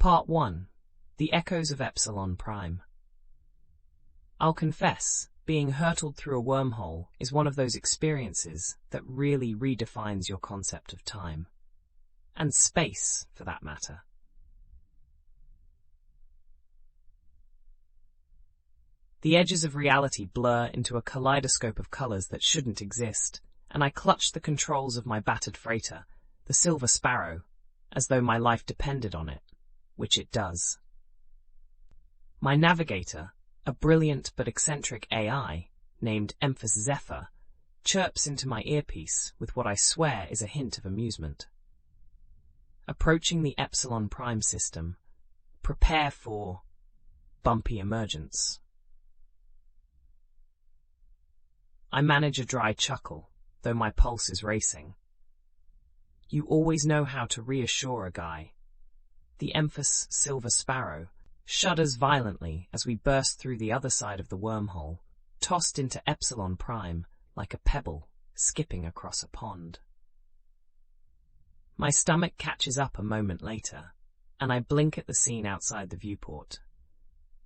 Part 1. The Echoes of Epsilon Prime. I'll confess, being hurtled through a wormhole is one of those experiences that really redefines your concept of time. And space, for that matter. The edges of reality blur into a kaleidoscope of colors that shouldn't exist, and I clutch the controls of my battered freighter, the Silver Sparrow, as though my life depended on it, which it does. My navigator, a brilliant but eccentric AI named Emphas Zephyr, chirps into my earpiece with what I swear is a hint of amusement. Approaching the Epsilon Prime system, prepare for bumpy emergence. I manage a dry chuckle, though my pulse is racing. You always know how to reassure a guy. The Emphas Silver Sparrow shudders violently as we burst through the other side of the wormhole, tossed into Epsilon Prime like a pebble skipping across a pond. My stomach catches up a moment later, and I blink at the scene outside the viewport.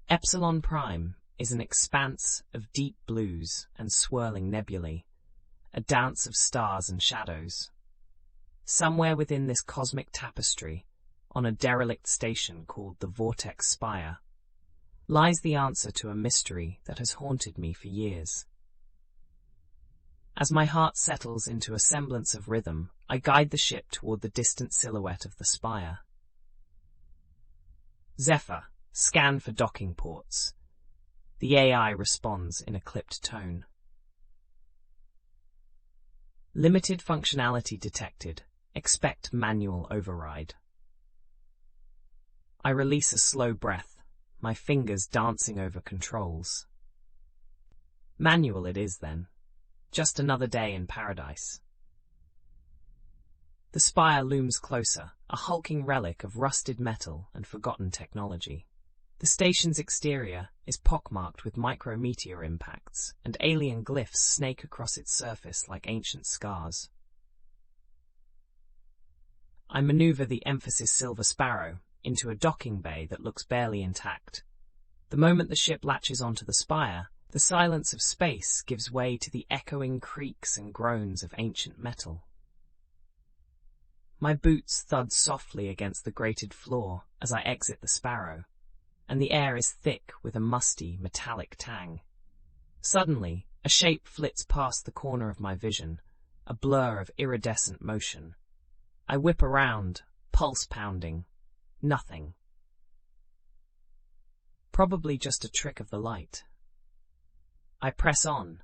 Epsilon Prime is an expanse of deep blues and swirling nebulae, a dance of stars and shadows. Somewhere within this cosmic tapestry, on a derelict station called the Vortex Spire, lies the answer to a mystery that has haunted me for years. As my heart settles into a semblance of rhythm, I guide the ship toward the distant silhouette of the spire. Zephyr, scan for docking ports. The AI responds in a clipped tone. Limited functionality detected. Expect manual override. I release a slow breath, my fingers dancing over controls. Manual it is then. Just another day in paradise. The spire looms closer, a hulking relic of rusted metal and forgotten technology. The station's exterior is pockmarked with micrometeor impacts, and alien glyphs snake across its surface like ancient scars. I maneuver the Emphas Silver Sparrow into a docking bay that looks barely intact. The moment the ship latches onto the spire, the silence of space gives way to the echoing creaks and groans of ancient metal. My boots thud softly against the grated floor as I exit the Sparrow, and the air is thick with a musty, metallic tang. Suddenly, a shape flits past the corner of my vision, a blur of iridescent motion. I whip around, pulse pounding. Nothing. Probably just a trick of the light. I press on,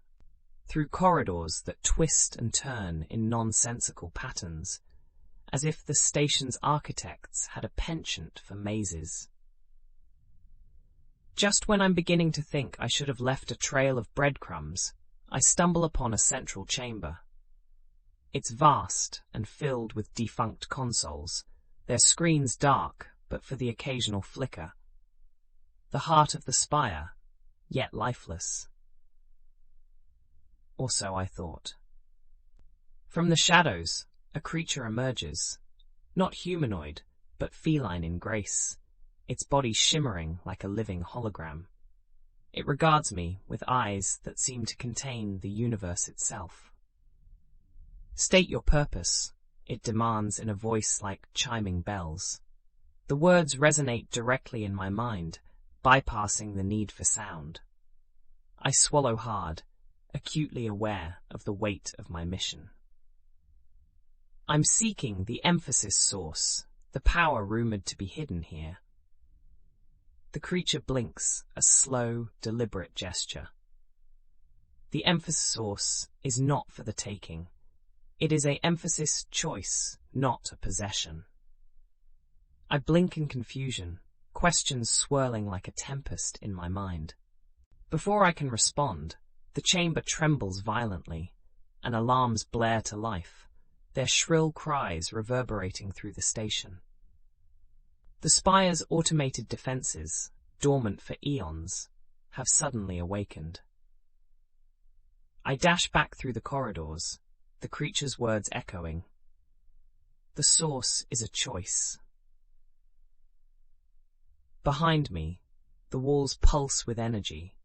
through corridors that twist and turn in nonsensical patterns, as if the station's architects had a penchant for mazes. Just when I'm beginning to think I should have left a trail of breadcrumbs, I stumble upon a central chamber. It's vast and filled with defunct consoles, their screens dark but for the occasional flicker. The heart of the spire, yet lifeless. Or so I thought. From the shadows, a creature emerges, not humanoid, but feline in grace, its body shimmering like a living hologram. It regards me with eyes that seem to contain the universe itself. State your purpose, it demands in a voice like chiming bells. The words resonate directly in my mind, bypassing the need for sound. I swallow hard, acutely aware of the weight of my mission. I'm seeking the emphasis source, the power rumored to be hidden here. The creature blinks, a slow, deliberate gesture. The emphasis source is not for the taking. It is a emphasis choice, not a possession. I blink in confusion, questions swirling like a tempest in my mind. Before I can respond, the chamber trembles violently, and alarms blare to life, their shrill cries reverberating through the station. The spire's automated defenses, dormant for eons, have suddenly awakened. I dash back through the corridors, the creature's words echoing. The source is a choice. Behind me, the walls pulse with energy,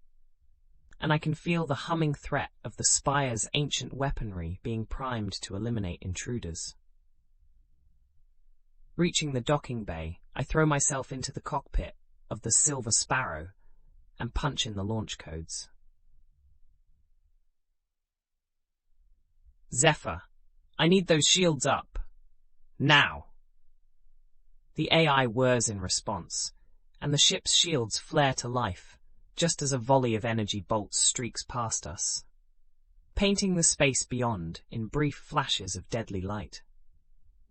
and I can feel the humming threat of the Spire's ancient weaponry being primed to eliminate intruders. Reaching the docking bay, I throw myself into the cockpit of the Silver Sparrow and punch in the launch codes. Zephyr, I need those shields up. Now! The AI whirs in response, and the ship's shields flare to life, just as a volley of energy bolts streaks past us, painting the space beyond in brief flashes of deadly light.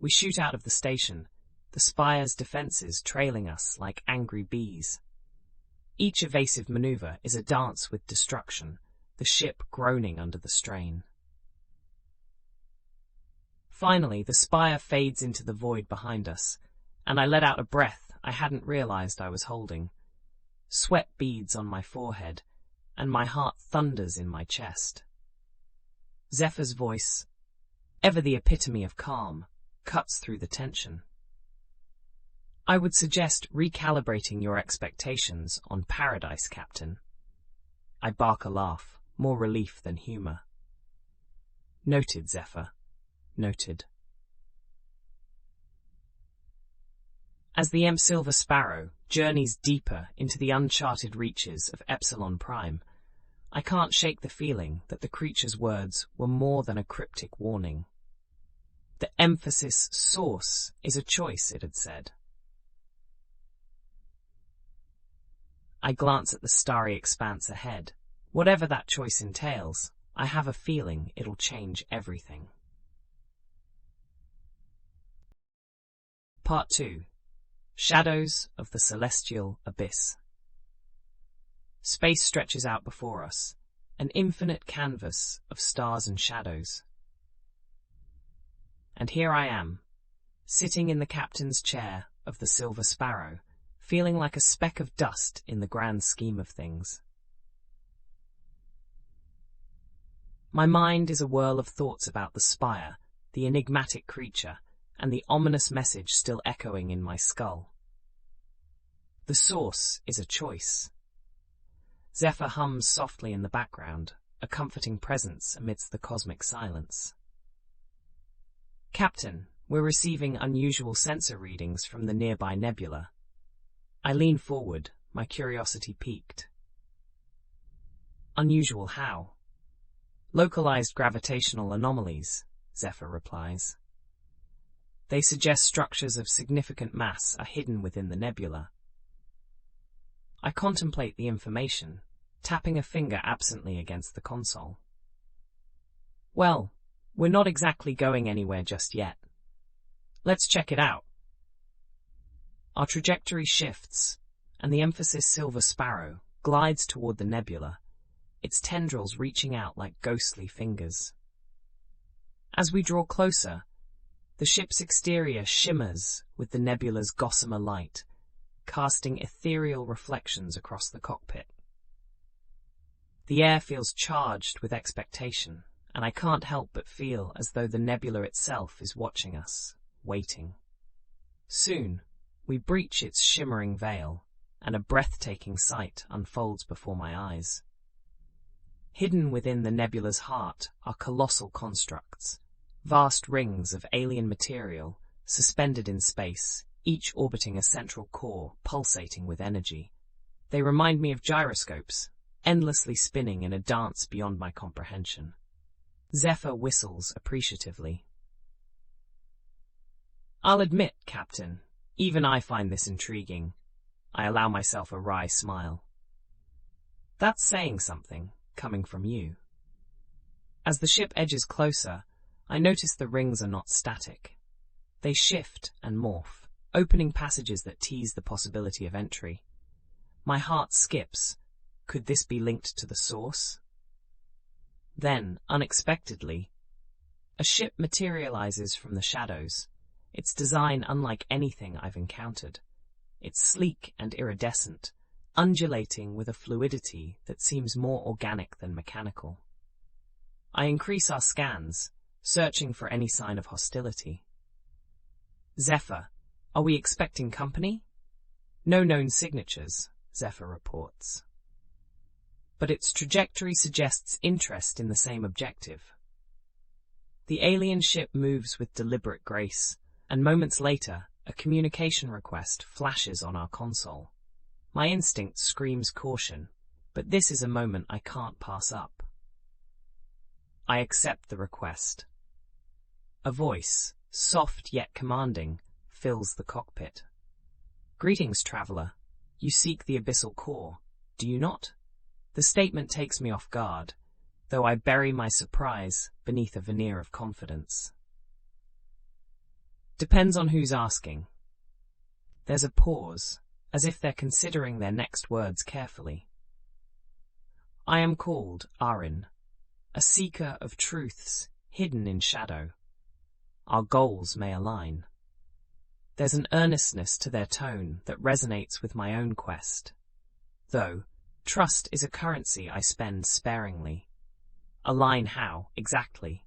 We shoot out of the station, the Spire's defenses trailing us like angry bees. Each evasive maneuver is a dance with destruction, the ship groaning under the strain. Finally, the Spire fades into the void behind us, and I let out a breath I hadn't realized I was holding. Sweat beads on my forehead, and my heart thunders in my chest. Zephyr's voice, ever the epitome of calm, cuts through the tension. I would suggest recalibrating your expectations on Paradise, Captain. I bark a laugh, more relief than humor. Noted, Zephyr. Noted. As the Silver Sparrow journeys deeper into the uncharted reaches of Epsilon Prime, I can't shake the feeling that the creature's words were more than a cryptic warning. The emphasis source is a choice, it had said. I glance at the starry expanse ahead. Whatever that choice entails, I have a feeling it'll change everything. Part 2. Shadows of the Celestial Abyss. Space stretches out before us, an infinite canvas of stars and shadows. And here I am, sitting in the captain's chair of the Silver Sparrow, feeling like a speck of dust in the grand scheme of things. My mind is a whirl of thoughts about the Spire, the enigmatic creature, and the ominous message still echoing in my skull. The source is a choice. Zephyr hums softly in the background, a comforting presence amidst the cosmic silence. Captain, we're receiving unusual sensor readings from the nearby nebula. I lean forward, my curiosity piqued. Unusual how? Localized gravitational anomalies, Zephyr replies. They suggest structures of significant mass are hidden within the nebula. I contemplate the information, tapping a finger absently against the console. Well, we're not exactly going anywhere just yet. Let's check it out. Our trajectory shifts, and the emphasis Silver Sparrow glides toward the nebula, its tendrils reaching out like ghostly fingers. As we draw closer, the ship's exterior shimmers with the nebula's gossamer light, casting ethereal reflections across the cockpit. The air feels charged with expectation, and I can't help but feel as though the nebula itself is watching us, waiting. Soon, we breach its shimmering veil, and a breathtaking sight unfolds before my eyes. Hidden within the nebula's heart are colossal constructs, vast rings of alien material, suspended in space, each orbiting a central core pulsating with energy. They remind me of gyroscopes, endlessly spinning in a dance beyond my comprehension. Zephyr whistles appreciatively. I'll admit, Captain, even I find this intriguing. I allow myself a wry smile. That's saying something, coming from you. As the ship edges closer, I notice the rings are not static. They shift and morph, opening passages that tease the possibility of entry. My heart skips. Could this be linked to the source? Then, unexpectedly, a ship materializes from the shadows, its design unlike anything I've encountered. It's sleek and iridescent, undulating with a fluidity that seems more organic than mechanical. I increase our scans, searching for any sign of hostility. Zephyr, are we expecting company? No known signatures, Zephyr reports. But its trajectory suggests interest in the same objective. The alien ship moves with deliberate grace, and moments later, a communication request flashes on our console. My instinct screams caution, but this is a moment I can't pass up. I accept the request. A voice, soft yet commanding, fills the cockpit. Greetings, traveler. You seek the abyssal core, do you not? The statement takes me off guard, though I bury my surprise beneath a veneer of confidence. Depends on who's asking. There's a pause, as if they're considering their next words carefully. I am called Arin, a seeker of truths hidden in shadow. Our goals may align. There's an earnestness to their tone that resonates with my own quest. Though, trust is a currency I spend sparingly. Align how, exactly?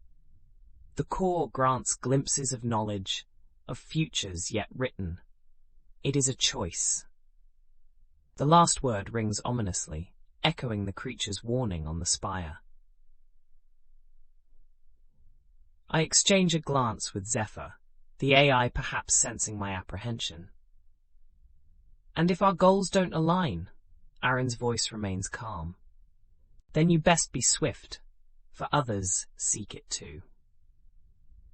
The core grants glimpses of knowledge, of futures yet written. It is a choice. The last word rings ominously, echoing the creature's warning on the spire. I exchange a glance with Zephyr, the AI perhaps sensing my apprehension. And if our goals don't align, Arin's voice remains calm. Then you best be swift, for others seek it too.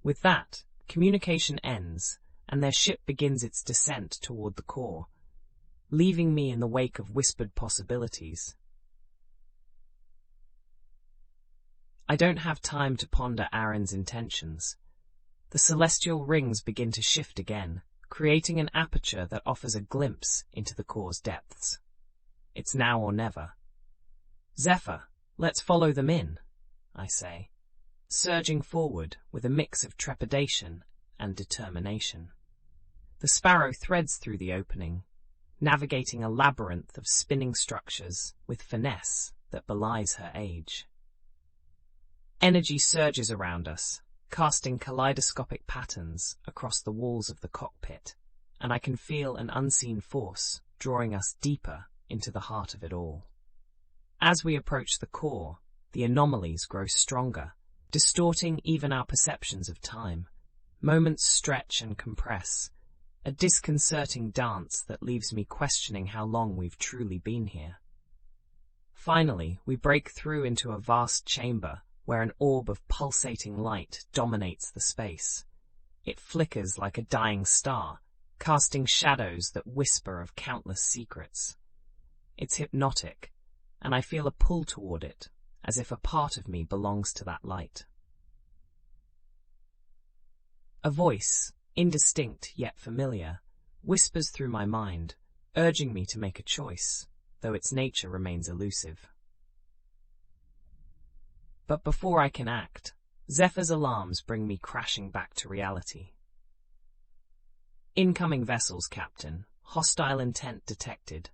With that, communication ends, and their ship begins its descent toward the core, leaving me in the wake of whispered possibilities. I don't have time to ponder Arin's intentions. The celestial rings begin to shift again, creating an aperture that offers a glimpse into the core's depths. It's now or never. Zephyr, let's follow them in, I say, surging forward with a mix of trepidation and determination. The Sparrow threads through the opening, navigating a labyrinth of spinning structures with finesse that belies her age. Energy surges around us, casting kaleidoscopic patterns across the walls of the cockpit, and I can feel an unseen force drawing us deeper into the heart of it all. As we approach the core, the anomalies grow stronger, distorting even our perceptions of time. Moments stretch and compress, a disconcerting dance that leaves me questioning how long we've truly been here. Finally, we break through into a vast chamber where an orb of pulsating light dominates the space. It flickers like a dying star, casting shadows that whisper of countless secrets. It's hypnotic, and I feel a pull toward it, as if a part of me belongs to that light. A voice, indistinct yet familiar, whispers through my mind, urging me to make a choice, though its nature remains elusive. But before I can act, Zephyr's alarms bring me crashing back to reality. Incoming vessels, Captain. Hostile intent detected.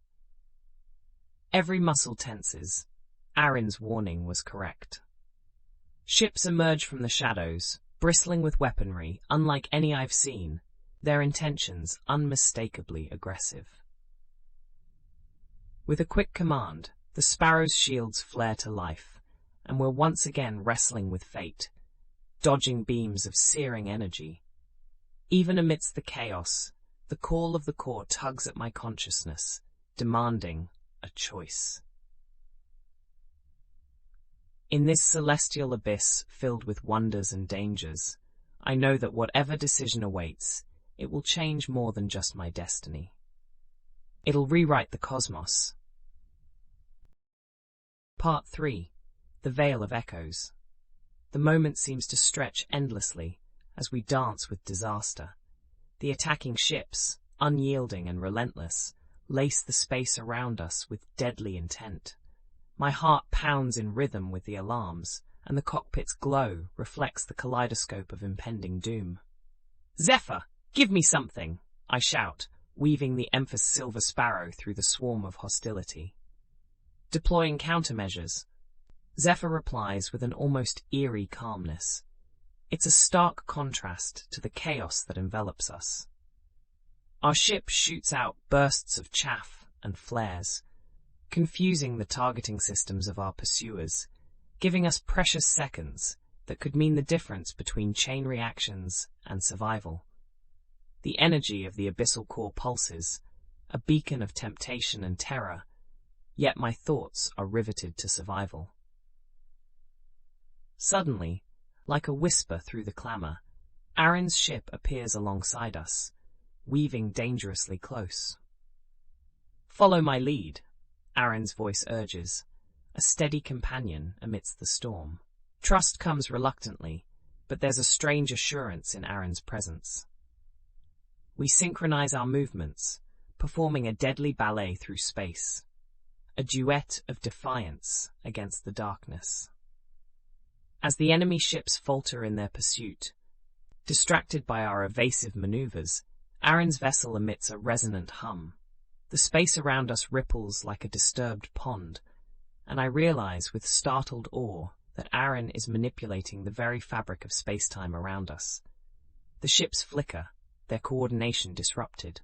Every muscle tenses. Arin's warning was correct. Ships emerge from the shadows, bristling with weaponry unlike any I've seen, their intentions unmistakably aggressive. With a quick command, the Sparrow's shields flare to life, and we're once again wrestling with fate, dodging beams of searing energy. Even amidst the chaos, the call of the core tugs at my consciousness, demanding a choice. In this celestial abyss filled with wonders and dangers, I know that whatever decision awaits, it will change more than just my destiny. It'll rewrite the cosmos. Part 3. The Veil of Echoes. The moment seems to stretch endlessly as we dance with disaster. The attacking ships, unyielding and relentless, lace the space around us with deadly intent. My heart pounds in rhythm with the alarms, and the cockpit's glow reflects the kaleidoscope of impending doom. "Zephyr, give me something!" I shout, weaving the Emphas Silver Sparrow through the swarm of hostility. Deploying countermeasures, Zephyr replies with an almost eerie calmness. It's a stark contrast to the chaos that envelops us. Our ship shoots out bursts of chaff and flares, confusing the targeting systems of our pursuers, giving us precious seconds that could mean the difference between chain reactions and survival. The energy of the abyssal core pulses, a beacon of temptation and terror, yet my thoughts are riveted to survival. Suddenly, like a whisper through the clamour, Arin's ship appears alongside us, weaving dangerously close. "Follow my lead," Arin's voice urges, a steady companion amidst the storm. Trust comes reluctantly, but there's a strange assurance in Arin's presence. We synchronize our movements, performing a deadly ballet through space, a duet of defiance against the darkness. As the enemy ships falter in their pursuit, distracted by our evasive maneuvers, Arin's vessel emits a resonant hum. The space around us ripples like a disturbed pond, and I realize with startled awe that Arin is manipulating the very fabric of space-time around us. The ships flicker, their coordination disrupted.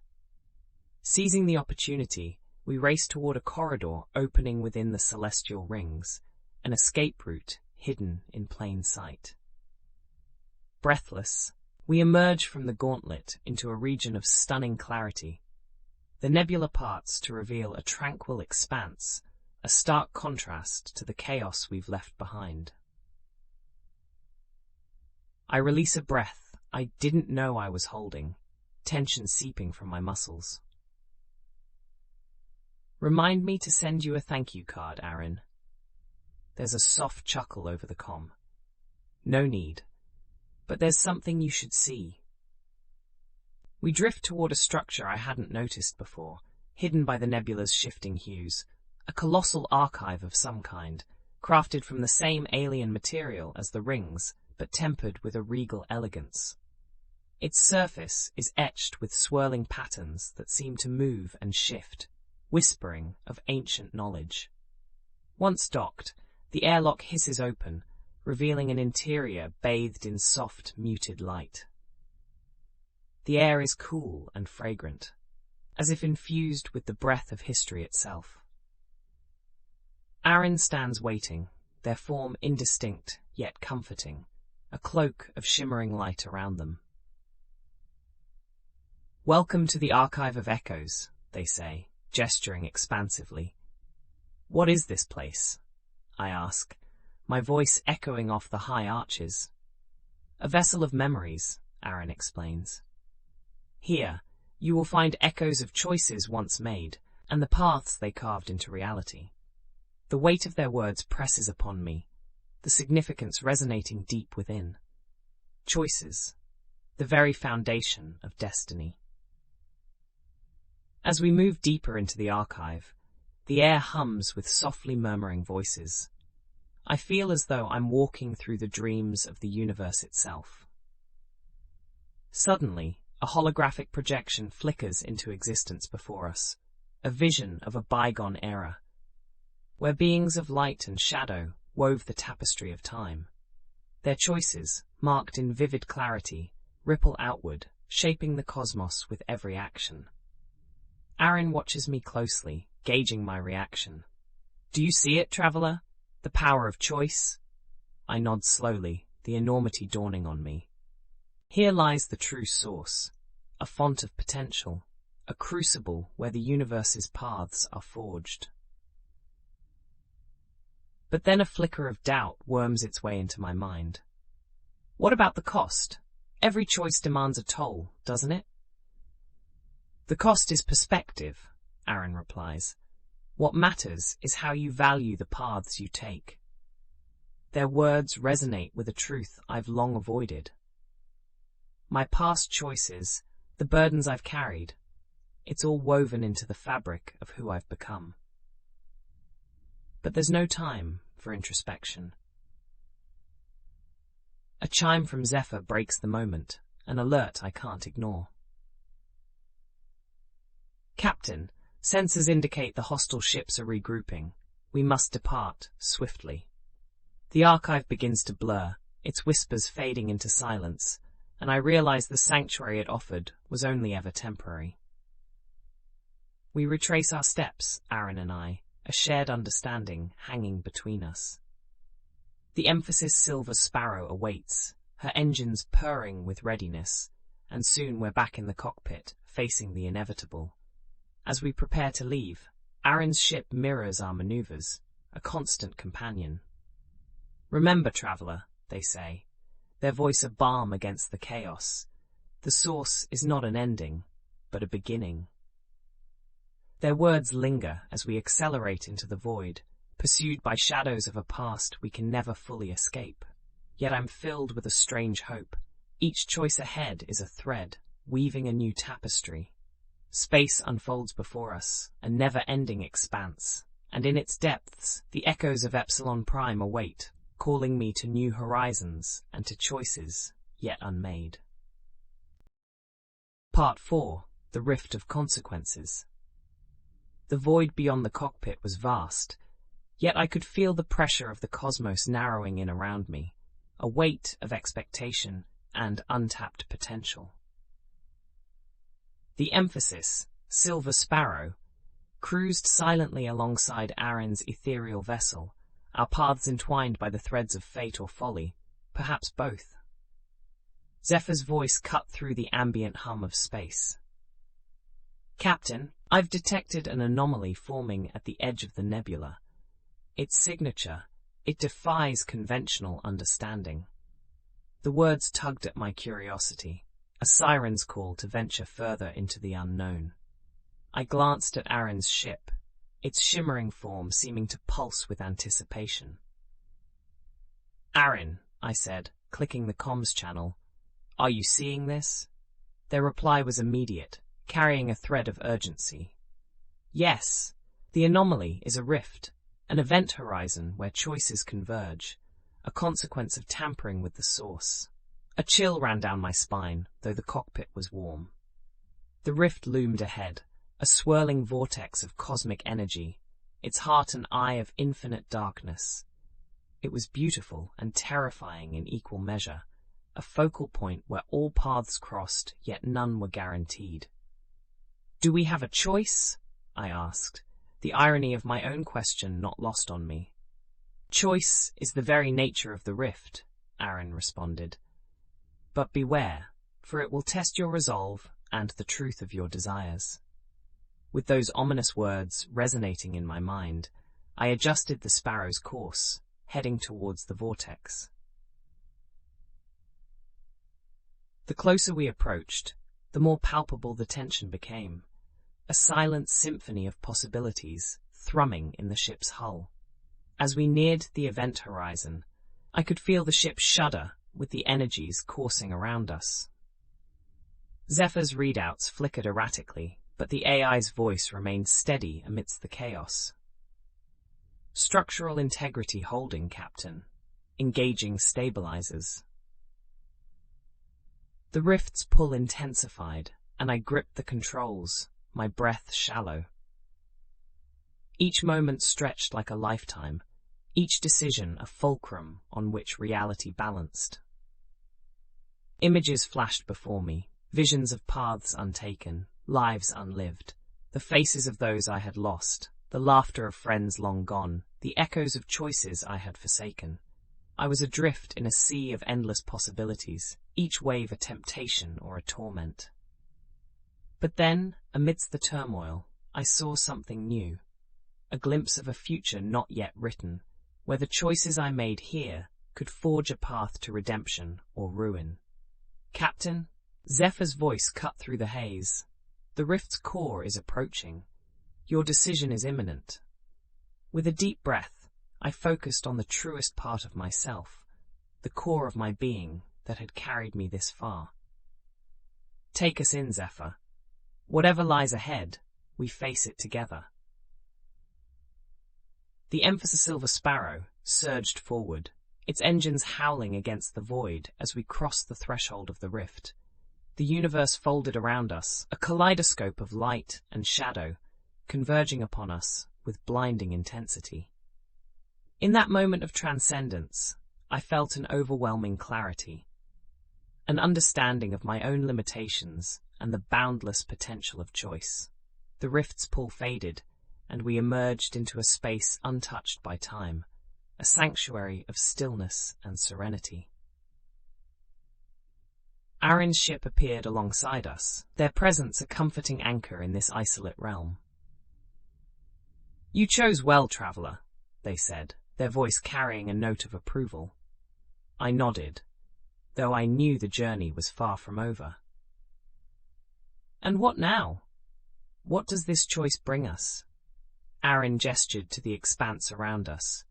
Seizing the opportunity, we race toward a corridor opening within the celestial rings, an escape route hidden in plain sight. Breathless, we emerge from the gauntlet into a region of stunning clarity. The nebula parts to reveal a tranquil expanse, a stark contrast to the chaos we've left behind. I release a breath I didn't know I was holding, tension seeping from my muscles. "Remind me to send you a thank you card, Arin." There's a soft chuckle over the comm. "No need. But there's something you should see." We drift toward a structure I hadn't noticed before, hidden by the nebula's shifting hues, a colossal archive of some kind, crafted from the same alien material as the rings, but tempered with a regal elegance. Its surface is etched with swirling patterns that seem to move and shift, whispering of ancient knowledge. Once docked, the airlock hisses open, revealing an interior bathed in soft, muted light. The air is cool and fragrant, as if infused with the breath of history itself. Arin stands waiting, their form indistinct yet comforting, a cloak of shimmering light around them. "Welcome to the Archive of Echoes," they say, gesturing expansively. "What is this place?" I ask, my voice echoing off the high arches. "A vessel of memories," Arin explains. "Here, you will find echoes of choices once made, and the paths they carved into reality." The weight of their words presses upon me, the significance resonating deep within. Choices, the very foundation of destiny. As we move deeper into the archive, the air hums with softly murmuring voices. I feel as though I'm walking through the dreams of the universe itself. Suddenly, a holographic projection flickers into existence before us, a vision of a bygone era, where beings of light and shadow wove the tapestry of time. Their choices, marked in vivid clarity, ripple outward, shaping the cosmos with every action. Arin watches me closely, gauging my reaction. "Do you see it, traveler? The power of choice?" I nod slowly, the enormity dawning on me. Here lies the true source, a font of potential, a crucible where the universe's paths are forged. But then a flicker of doubt worms its way into my mind. What about the cost? Every choice demands a toll, doesn't it? "The cost is perspective," Arin replies. "What matters is how you value the paths you take." Their words resonate with a truth I've long avoided. My past choices, the burdens I've carried, it's all woven into the fabric of who I've become. But there's no time for introspection. A chime from Zephyr breaks the moment, an alert I can't ignore. "Captain, sensors indicate the hostile ships are regrouping. We must depart, swiftly." The archive begins to blur, its whispers fading into silence, and I realize the sanctuary it offered was only ever temporary. We retrace our steps, Arin and I, a shared understanding hanging between us. The emphasis Silver Sparrow awaits, her engines purring with readiness, and soon we're back in the cockpit, facing the inevitable. As we prepare to leave, Arin's ship mirrors our maneuvers, a constant companion. Remember, traveller, they say, their voice a balm against the chaos. The source is not an ending, but a beginning. Their words linger as we accelerate into the void, pursued by shadows of a past we can never fully escape. Yet I'm filled with a strange hope. Each choice ahead is a thread, weaving a new tapestry. Space unfolds before us, a never-ending expanse, and in its depths, the echoes of Epsilon Prime await, calling me to new horizons and to choices yet unmade. Part 4. The Rift of Consequences. The void beyond the cockpit was vast, yet I could feel the pressure of the cosmos narrowing in around me, a weight of expectation and untapped potential. The emphasis, Silver Sparrow, cruised silently alongside Arin's ethereal vessel, our paths entwined by the threads of fate or folly, perhaps both. Zephyr's voice cut through the ambient hum of space. Captain, I've detected an anomaly forming at the edge of the nebula. Its signature, it defies conventional understanding. The words tugged at my curiosity, a siren's call to venture further into the unknown. I glanced at Arin's ship, its shimmering form seeming to pulse with anticipation. Arin, I said, clicking the comms channel, are you seeing this? Their reply was immediate, carrying a thread of urgency. Yes, the anomaly is a rift, an event horizon where choices converge, a consequence of tampering with the source. A chill ran down my spine, though the cockpit was warm. The rift loomed ahead, a swirling vortex of cosmic energy, its heart and eye of infinite darkness. It was beautiful and terrifying in equal measure, a focal point where all paths crossed, yet none were guaranteed. Do we have a choice? I asked, the irony of my own question not lost on me. Choice is the very nature of the rift, Arin responded. But beware, for it will test your resolve and the truth of your desires. With those ominous words resonating in my mind, I adjusted the Sparrow's course, heading towards the vortex. The closer we approached, the more palpable the tension became, a silent symphony of possibilities thrumming in the ship's hull. As we neared the event horizon, I could feel the ship shudder with the energies coursing around us. Zephyr's readouts flickered erratically, but the AI's voice remained steady amidst the chaos. Structural integrity holding, Captain. Engaging stabilizers. The rift's pull intensified, and I gripped the controls, my breath shallow. Each moment stretched like a lifetime, each decision a fulcrum on which reality balanced. Images flashed before me, visions of paths untaken, lives unlived, the faces of those I had lost, the laughter of friends long gone, the echoes of choices I had forsaken. I was adrift in a sea of endless possibilities, each wave a temptation or a torment. But then, amidst the turmoil, I saw something new, a glimpse of a future not yet written, where the choices I made here could forge a path to redemption or ruin. Captain, Zephyr's voice cut through the haze. The rift's core is approaching. Your decision is imminent. With a deep breath, I focused on the truest part of myself, the core of my being that had carried me this far. Take us in, Zephyr. Whatever lies ahead, we face it together. The emphasis Silver Sparrow surged forward, its engines howling against the void as we crossed the threshold of the rift. The universe folded around us, a kaleidoscope of light and shadow, converging upon us with blinding intensity. In that moment of transcendence, I felt an overwhelming clarity, an understanding of my own limitations and the boundless potential of choice. The rift's pull faded, and we emerged into a space untouched by time, a sanctuary of stillness and serenity. Arin's ship appeared alongside us, their presence a comforting anchor in this isolate realm. "You chose well, traveller," they said, their voice carrying a note of approval. I nodded, though I knew the journey was far from over. "And what now? What does this choice bring us?" Arin gestured to the expanse around us,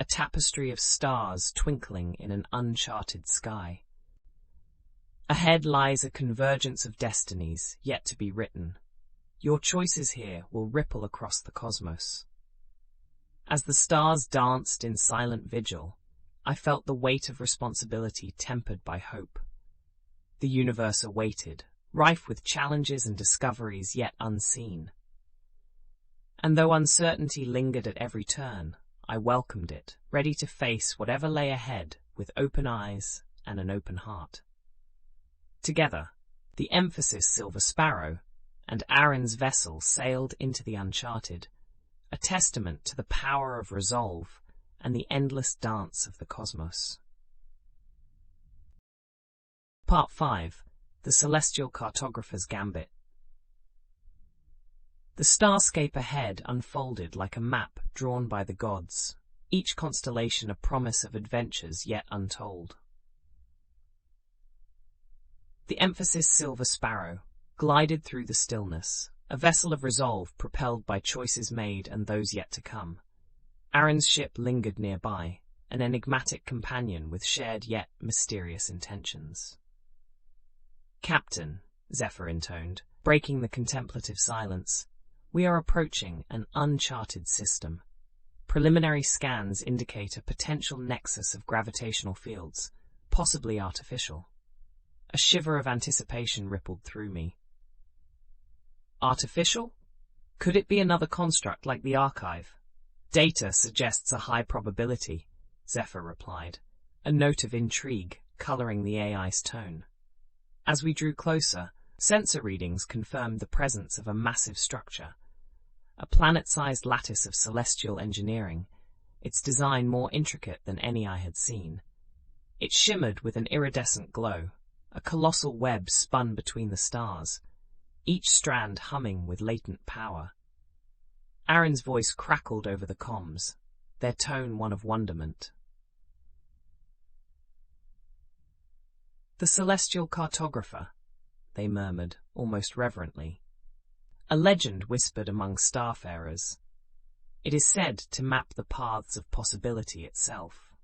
a tapestry of stars twinkling in an uncharted sky. Ahead lies a convergence of destinies yet to be written. Your choices here will ripple across the cosmos. As the stars danced in silent vigil, I felt the weight of responsibility tempered by hope. The universe awaited, rife with challenges and discoveries yet unseen. And though uncertainty lingered at every turn, I welcomed it, ready to face whatever lay ahead with open eyes and an open heart. Together, the emphasis Silver Sparrow and Arin's vessel sailed into the uncharted, a testament to the power of resolve and the endless dance of the cosmos. Part 5. The Celestial Cartographer's Gambit. The starscape ahead unfolded like a map drawn by the gods, each constellation a promise of adventures yet untold. The emphasis Silver Sparrow glided through the stillness, a vessel of resolve propelled by choices made and those yet to come. Arin's ship lingered nearby, an enigmatic companion with shared yet mysterious intentions. "Captain," Zephyr intoned, breaking the contemplative silence, "we are approaching an uncharted system. Preliminary scans indicate a potential nexus of gravitational fields, possibly artificial." A shiver of anticipation rippled through me. Artificial? Could it be another construct like the archive? "Data suggests a high probability," Zephyr replied, a note of intrigue coloring the AI's tone. As we drew closer, sensor readings confirmed the presence of a massive structure, a planet-sized lattice of celestial engineering, its design more intricate than any I had seen. It shimmered with an iridescent glow, a colossal web spun between the stars, each strand humming with latent power. Arin's voice crackled over the comms, their tone one of wonderment. "The Celestial Cartographer," they murmured, almost reverently. "A legend whispered among starfarers. It is said to map the paths of possibility itself."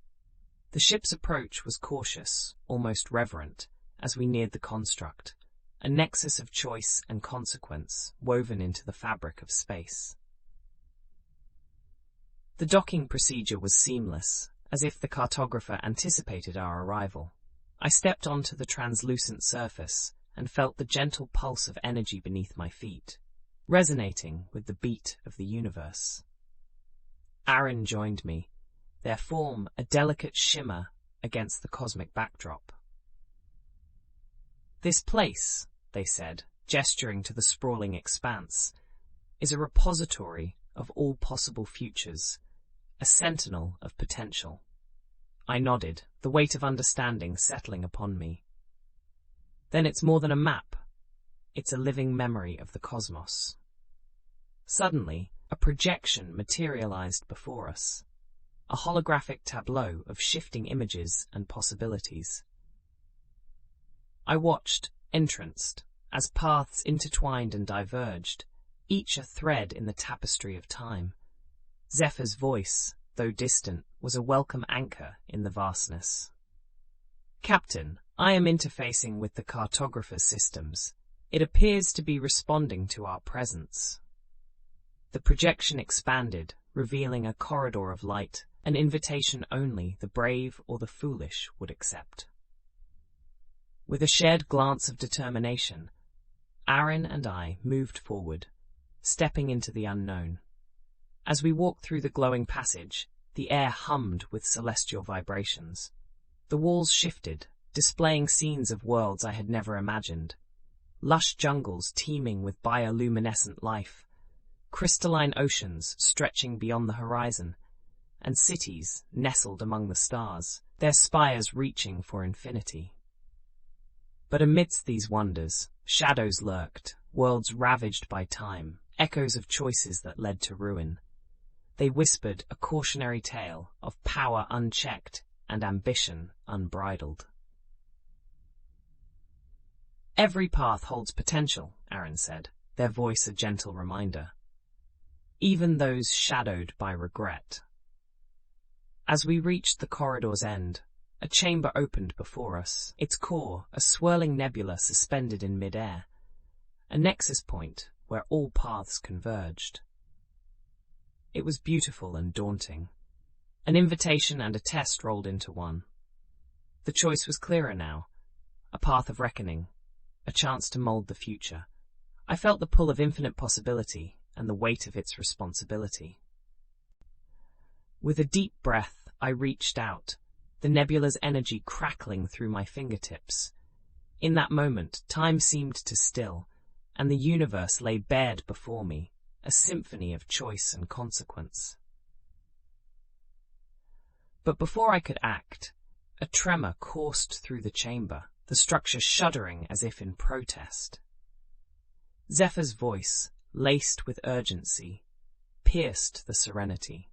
The ship's approach was cautious, almost reverent, as we neared the construct, a nexus of choice and consequence woven into the fabric of space. The docking procedure was seamless, as if the cartographer anticipated our arrival. I stepped onto the translucent surface and felt the gentle pulse of energy beneath my feet, resonating with the beat of the universe. Arin joined me, their form a delicate shimmer against the cosmic backdrop. "This place," they said, gesturing to the sprawling expanse, "is a repository of all possible futures, a sentinel of potential." I nodded, the weight of understanding settling upon me. "Then it's more than a map. It's a living memory of the cosmos." Suddenly, a projection materialized before us, a holographic tableau of shifting images and possibilities. I watched, entranced, as paths intertwined and diverged, each a thread in the tapestry of time. Zephyr's voice, though distant, was a welcome anchor in the vastness. "Captain, I am interfacing with the cartographer's systems. It appears to be responding to our presence." The projection expanded, revealing a corridor of light, an invitation only the brave or the foolish would accept. With a shared glance of determination, Arin and I moved forward, stepping into the unknown. As we walked through the glowing passage, the air hummed with celestial vibrations. The walls shifted, displaying scenes of worlds I had never imagined. lush jungles teeming with bioluminescent life, crystalline oceans stretching beyond the horizon, and cities nestled among the stars, their spires reaching for infinity. But amidst these wonders, shadows lurked, worlds ravaged by time, echoes of choices that led to ruin. They whispered a cautionary tale of power unchecked and ambition unbridled. "Every path holds potential," Arin said, their voice a gentle reminder. "Even those shadowed by regret." As we reached the corridor's end, a chamber opened before us, its core a swirling nebula suspended in mid-air, a nexus point where all paths converged. It was beautiful and daunting, an invitation and a test rolled into one. The choice was clearer now, a path of reckoning, a chance to mold the future. I felt the pull of infinite possibility and the weight of its responsibility. With a deep breath, I reached out, the nebula's energy crackling through my fingertips. In that moment, time seemed to still, and the universe lay bared before me, a symphony of choice and consequence. But before I could act, a tremor coursed through the chamber, the structure shuddering as if in protest. Zephyr's voice, laced with urgency, pierced the serenity.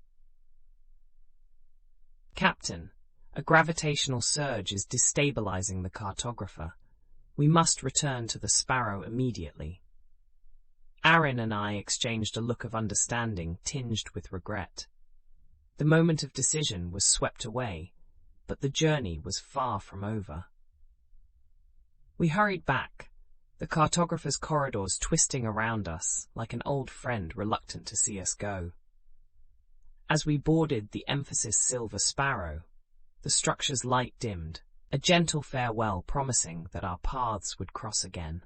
"Captain, a gravitational surge is destabilizing the cartographer. We must return to the Sparrow immediately." Arin and I exchanged a look of understanding tinged with regret. The moment of decision was swept away, but the journey was far from over. We hurried back, the cartographer's corridors twisting around us like an old friend reluctant to see us go. As we boarded the emphasis Silver Sparrow, the structure's light dimmed, a gentle farewell promising that our paths would cross again.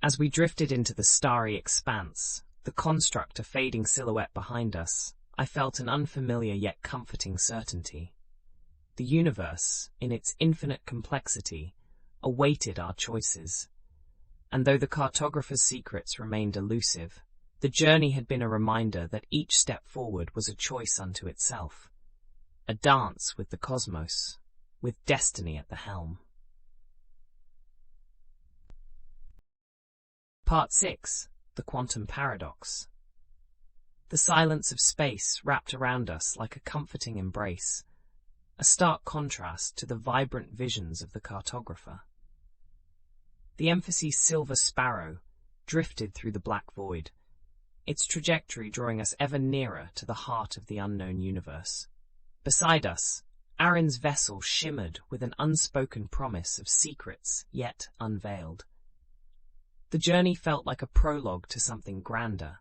As we drifted into the starry expanse, the construct a fading silhouette behind us, I felt an unfamiliar yet comforting certainty. The universe, in its infinite complexity, awaited our choices. And though the cartographer's secrets remained elusive, the journey had been a reminder that each step forward was a choice unto itself, a dance with the cosmos, with destiny at the helm. Part 6. The Quantum Paradox. The silence of space wrapped around us like a comforting embrace, a stark contrast to the vibrant visions of the cartographer. The emphasis Silver Sparrow drifted through the black void, its trajectory drawing us ever nearer to the heart of the unknown universe. Beside us, Arin's vessel shimmered with an unspoken promise of secrets yet unveiled. The journey felt like a prologue to something grander,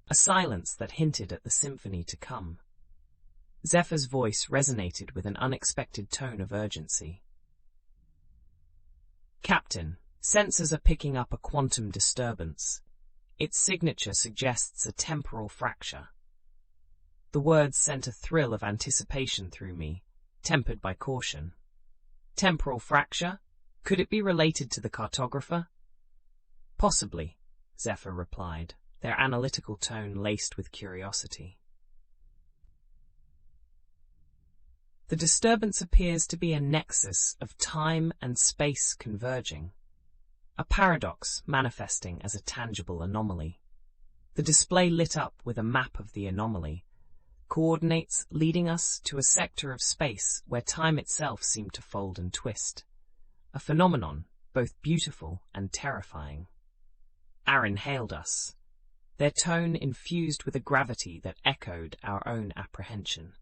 a silence that hinted at the symphony to come. Zephyr's voice resonated with an unexpected tone of urgency. "Captain, sensors are picking up a quantum disturbance. Its signature suggests a temporal fracture." The words sent a thrill of anticipation through me, tempered by caution. Temporal fracture? Could it be related to the cartographer? "Possibly," Zephyr replied, their analytical tone laced with curiosity. The disturbance appears to be a nexus of time and space converging, a paradox manifesting as a tangible anomaly. The display lit up with a map of the anomaly, coordinates leading us to a sector of space where time itself seemed to fold and twist, a phenomenon both beautiful and terrifying. Arin hailed us, their tone infused with a gravity that echoed our own apprehension.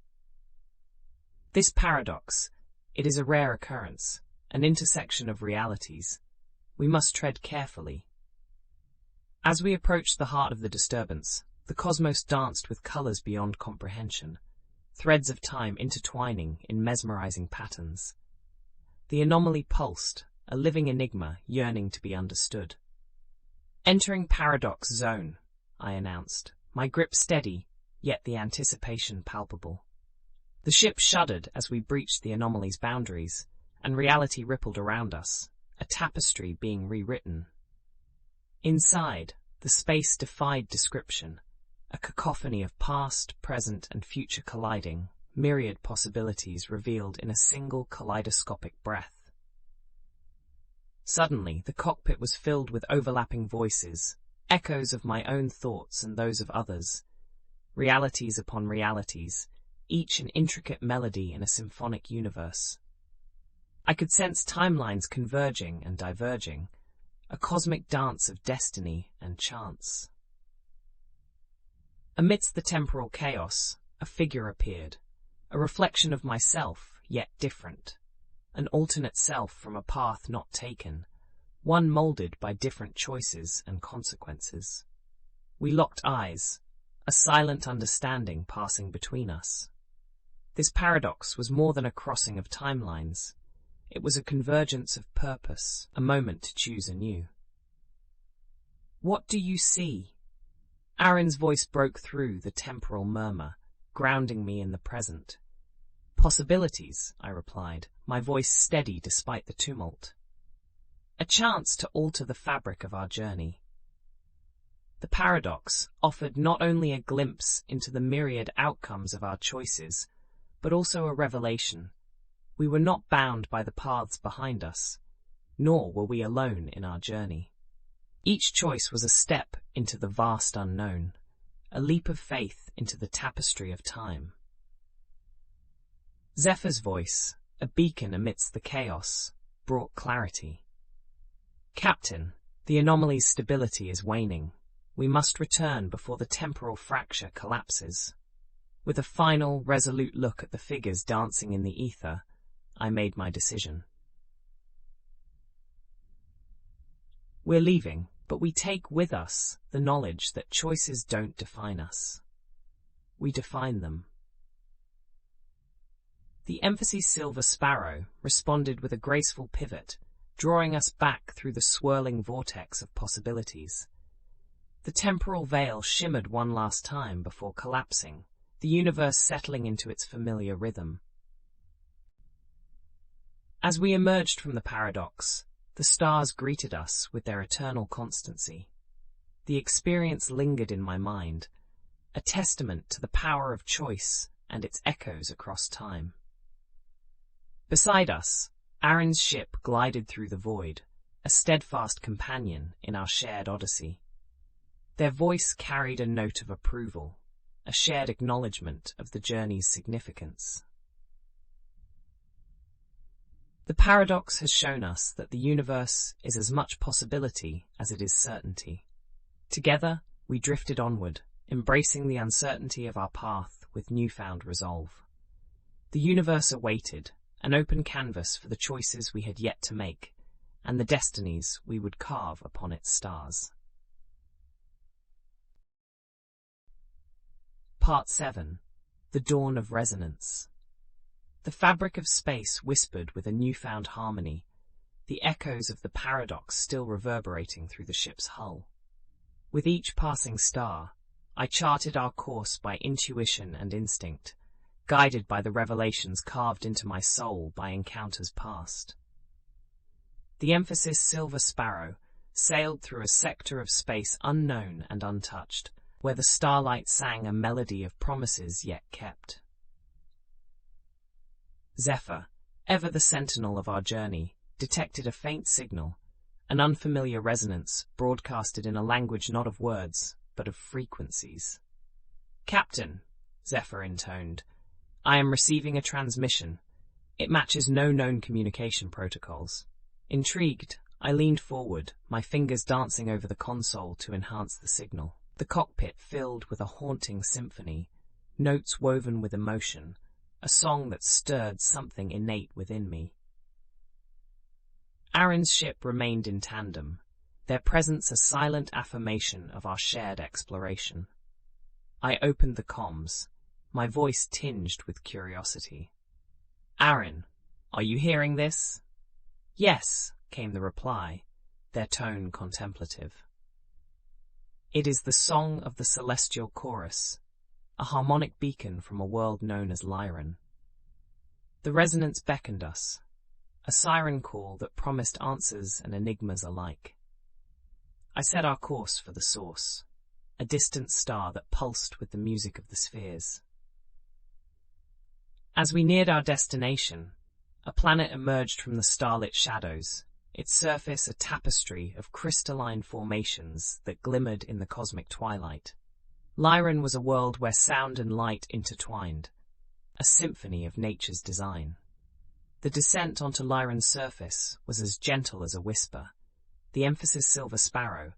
This paradox, it is a rare occurrence, an intersection of realities. We must tread carefully. As we approached the heart of the disturbance, the cosmos danced with colors beyond comprehension, threads of time intertwining in mesmerizing patterns. The anomaly pulsed, a living enigma yearning to be understood. "Entering paradox zone," I announced, my grip steady, yet the anticipation palpable. The ship shuddered as we breached the anomaly's boundaries, and reality rippled around us, a tapestry being rewritten. Inside, the space defied description, a cacophony of past, present, and future colliding, myriad possibilities revealed in a single kaleidoscopic breath. Suddenly, the cockpit was filled with overlapping voices, echoes of my own thoughts and those of others, realities upon realities, each an intricate melody in a symphonic universe. I could sense timelines converging and diverging, a cosmic dance of destiny and chance. Amidst the temporal chaos, a figure appeared, a reflection of myself, yet different, an alternate self from a path not taken, one molded by different choices and consequences. We locked eyes, a silent understanding passing between us. This paradox was more than a crossing of timelines. It was a convergence of purpose, a moment to choose anew. "What do you see?" Arin's voice broke through the temporal murmur, grounding me in the present. "Possibilities," I replied, my voice steady despite the tumult. "A chance to alter the fabric of our journey." The paradox offered not only a glimpse into the myriad outcomes of our choices, but also a revelation. We were not bound by the paths behind us, nor were we alone in our journey. Each choice was a step into the vast unknown, a leap of faith into the tapestry of time. Zephyr's voice, a beacon amidst the chaos, brought clarity. "Captain, the anomaly's stability is waning. We must return before the temporal fracture collapses." With a final, resolute look at the figures dancing in the ether, I made my decision. We're leaving, but we take with us the knowledge that choices don't define us. We define them. The emphasis Silver Sparrow responded with a graceful pivot, drawing us back through the swirling vortex of possibilities. The temporal veil shimmered one last time before collapsing, the universe settling into its familiar rhythm. As we emerged from the paradox, the stars greeted us with their eternal constancy. The experience lingered in my mind, a testament to the power of choice and its echoes across time. Beside us, Arin's ship glided through the void, a steadfast companion in our shared odyssey. Their voice carried a note of approval, a shared acknowledgement of the journey's significance. The paradox has shown us that the universe is as much possibility as it is certainty. Together, we drifted onward, embracing the uncertainty of our path with newfound resolve. The universe awaited, an open canvas for the choices we had yet to make, and the destinies we would carve upon its stars. Part 7. The Dawn of Resonance. The fabric of space whispered with a newfound harmony, the echoes of the paradox still reverberating through the ship's hull. With each passing star, I charted our course by intuition and instinct, guided by the revelations carved into my soul by encounters past. The emphasis Silver Sparrow sailed through a sector of space unknown and untouched, where the starlight sang a melody of promises yet kept. Zephyr, ever the sentinel of our journey, detected a faint signal, an unfamiliar resonance broadcasted in a language not of words, but of frequencies. "Captain," Zephyr intoned, "I am receiving a transmission. It matches no known communication protocols." Intrigued, I leaned forward, my fingers dancing over the console to enhance the signal. The cockpit filled with a haunting symphony, notes woven with emotion, a song that stirred something innate within me. Arin's ship remained in tandem, their presence a silent affirmation of our shared exploration. I opened the comms, my voice tinged with curiosity. "Arin, are you hearing this?" "Yes," came the reply, their tone contemplative. "It is the song of the celestial chorus, a harmonic beacon from a world known as Lyran." The resonance beckoned us, a siren call that promised answers and enigmas alike. I set our course for the source, a distant star that pulsed with the music of the spheres. As we neared our destination, a planet emerged from the starlit shadows, its surface a tapestry of crystalline formations that glimmered in the cosmic twilight. Lyran was a world where sound and light intertwined, a symphony of nature's design. The descent onto Lyran's surface was as gentle as a whisper, the emphasis Silver Sparrow,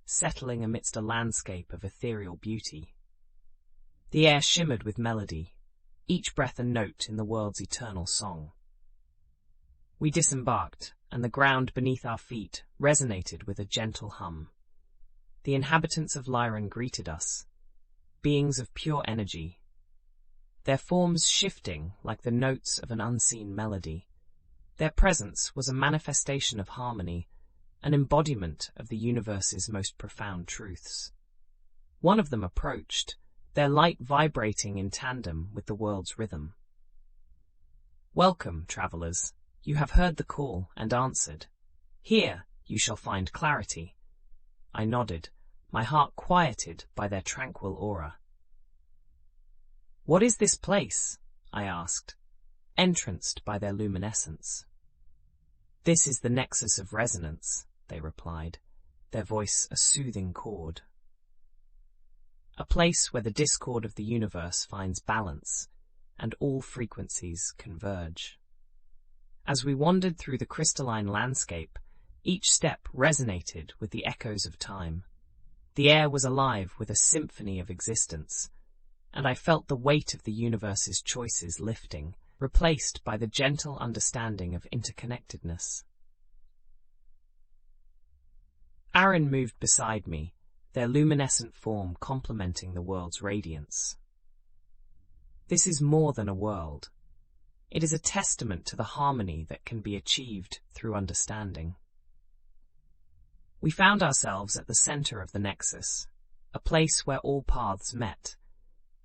settling amidst a landscape of ethereal beauty. The air shimmered with melody, each breath a note in the world's eternal song. We disembarked, and the ground beneath our feet resonated with a gentle hum. The inhabitants of Lyran greeted us, beings of pure energy, their forms shifting like the notes of an unseen melody. Their presence was a manifestation of harmony, an embodiment of the universe's most profound truths. One of them approached, their light vibrating in tandem with the world's rhythm. "Welcome, travelers. You have heard the call and answered. Here you shall find clarity." I nodded, my heart quieted by their tranquil aura. "What is this place?" I asked, entranced by their luminescence. "This is the nexus of resonance," they replied, their voice a soothing chord. "A place where the discord of the universe finds balance, and all frequencies converge." As we wandered through the crystalline landscape, each step resonated with the echoes of time. The air was alive with a symphony of existence, and I felt the weight of the universe's choices lifting, replaced by the gentle understanding of interconnectedness. Arin moved beside me, their luminescent form complementing the world's radiance. "This is more than a world. It is a testament to the harmony that can be achieved through understanding." We found ourselves at the center of the nexus, a place where all paths met,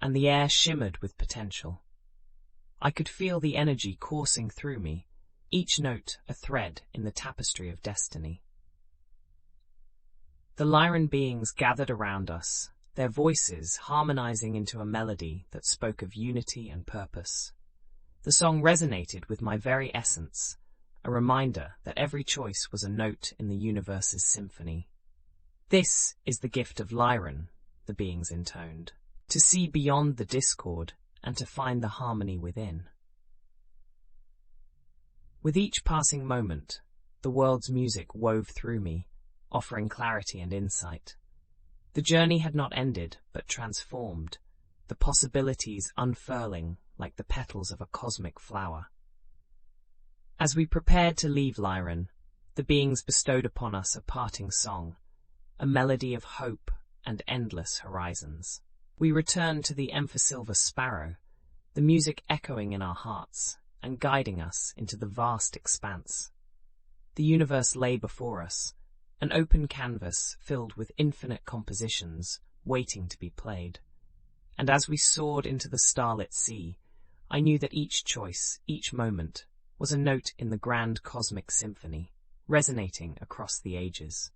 and the air shimmered with potential. I could feel the energy coursing through me, each note a thread in the tapestry of destiny. The Lyran beings gathered around us, their voices harmonizing into a melody that spoke of unity and purpose. The song resonated with my very essence, a reminder that every choice was a note in the universe's symphony. "This is the gift of Lyran," the beings intoned, "to see beyond the discord and to find the harmony within." With each passing moment, the world's music wove through me, offering clarity and insight. The journey had not ended, but transformed, the possibilities unfurling like the petals of a cosmic flower. As we prepared to leave Lyran, the beings bestowed upon us a parting song, a melody of hope and endless horizons. We returned to the Silver Sparrow, the music echoing in our hearts and guiding us into the vast expanse. The universe lay before us, an open canvas filled with infinite compositions waiting to be played. And as we soared into the starlit sea, I knew that each choice, each moment, was a note in the grand cosmic symphony, resonating across the ages.